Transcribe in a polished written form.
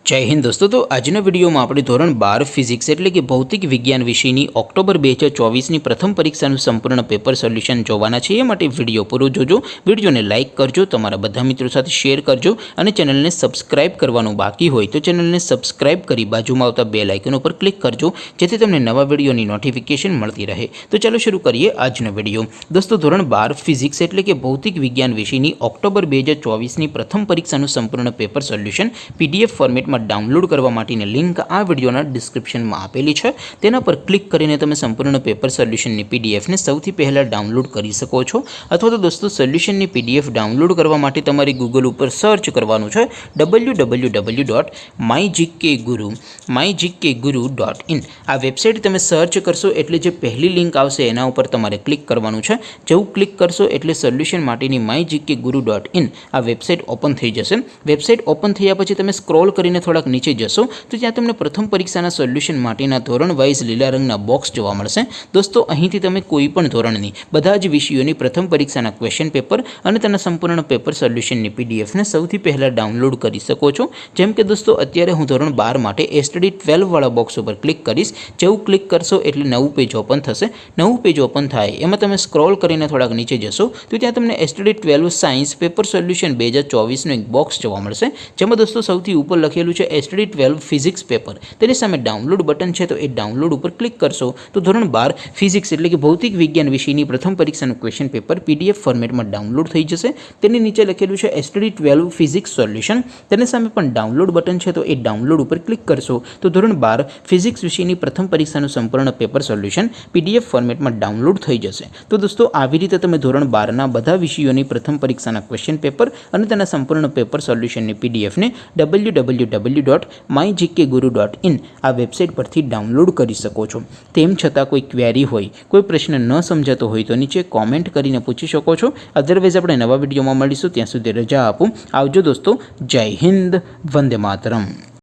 जय हिंद दोस्तों। तो આજના વિડીયોમાં આપણે ધોરણ 12 ફિઝિક્સ એટલે કે ભૌતિક વિજ્ઞાન વિષયની ઓક્ટોબર 2024ની પ્રથમ પરીક્ષાનું સંપૂર્ણ પેપર સોલ્યુશન જોવાના છે। એ માટે વિડીયો પૂરો જોજો, વિડીયોને લાઇક કરજો, તમારા બધા મિત્રો સાથે શેર કરજો અને ચેનલને સબસ્ક્રાઇબ કરવાનું બાકી હોય તો ચેનલને સબસ્ક્રાઇબ કરી બાજુમાં આવતા બેલ આઇકન ઉપર ક્લિક કરજો, જેથી તમને નવા વિડીયોની નોટિફિકેશન મળતી રહે। તો ચાલો શરૂ કરીએ આજનો વિડીયો। દોસ્તો ધોરણ 12 ફિઝિક્સ એટલે કે ભૌતિક વિજ્ઞાન વિષયની ઓક્ટોબર 2024ની પ્રથમ પરીક્ષાનું સંપૂર્ણ પેપર સોલ્યુશન પીડીએફ ફોર્મેટમાં डाउनलॉड करवा माटेनी लिंक आ विडियोना डिस्क्रिप्शन में आपेली है। तेना पर क्लिक करीने तमे संपूर्ण पेपर सोल्यूशन नी पीडीएफ ने सौथी पहला डाउनलॉड करी सको छो। अथवा तो दोस्तों सोल्यूशन नी पीडीएफ डाउनलॉड करवा माटे तमारे गूगल पर सर्च करवानुं छे www.mygkguru.in। आ वेबसाइट तमे सर्च करशो एटले जे पहली लिंक आवशे एना उपर तमारे क्लिक करवानुं छे। जेवुं क्लिक करशो एटले सोल्यूशन माटेनी mygkguru.in आ वेबसाइट ओपन थई जशे। वेबसाइट ओपन थया पछी तमे स्क्रॉल करीने थोड़ा नीचे जशो तो त्यां तमने प्रथम परीक्षाना सोल्यूशन माटेना धोरण वाइज लीला रंगना बॉक्स जोवा मळशे। दोस्तों અહીંથી તમે કોઈ પણ ધોરણની બધા જ વિષયોની પ્રથમ પરીક્ષાના ક્વેશ્ચન પેપર અને તેના સંપૂર્ણ પેપર સોલ્યુશનની પીડીએફ ને સૌથી પહેલા ડાઉનલોડ કરી શકો છો। જેમ કે દોસ્તો અત્યારે હું ધોરણ 12 માટે એસટીડી 12 વાળા બોક્સ ઉપર ક્લિક કરીશ। જેવું ક્લિક કરશો એટલે નવું પેજ ઓપન થશે। નવું પેજ ઓપન થાય એમાં તમે સ્ક્રોલ કરીને થોડાક નીચે જશો તો ત્યાં તમને એસટીડી 12 સાયન્સ પેપર સોલ્યુશન 2024 નું એક બોક્સ જોવા મળશે, જેમાં દોસ્તો સૌથી ઉપર લખેલું છે एसटीडी 12 फिजिक्स पेपर। तेनी सामे डाउनलॉड बटन है तो ये डाउनलॉड पर क्लिक करशो तो धोरण 12 फिजिक्स एटले कि भौतिक विज्ञान विषयनी प्रथम परीक्षाનું क्वेश्चन पेपर पीडीएफ फॉर्मेट में डाउनलॉड थई जशे। तेनी नीचे लखेलुं छे एसटीडी 12 फिजिक्स सोल्यूशन। तेनी सामे पण डाउनलॉड बटन है तो ये डाउनलॉड पर क्लिक करशो तो धोरण 12 फिजिक्स विषयनी प्रथम परीक्षाનું संपूर्ण पेपर सोल्यूशन पीडीएफ फॉर्मेट में डाउनलॉड थई जशे। तो दोस्तों આવી રીતે તમે ધોરણ 12 ના બધા વિષયોની પ્રથમ પરીક્ષાના ક્વેશ્ચન પેપર અને તેના સંપૂર્ણ પેપર સોલ્યુશનની પીડીએફ ને www.mygkguru.in आ वेबसाइट पर डाउनलॉड कर सको छो। तेम छतां कोई क्वेरी होय, कोई प्रश्न न समजातो होय तो नीचे कॉमेंट करीने पूछी शको छो। अदरवाइज आपणे नवा विडियोमां मळीशुं, त्यां सुधी रजा आपो। आवजो दोस्तों। जय हिंद, वंदे मातरम।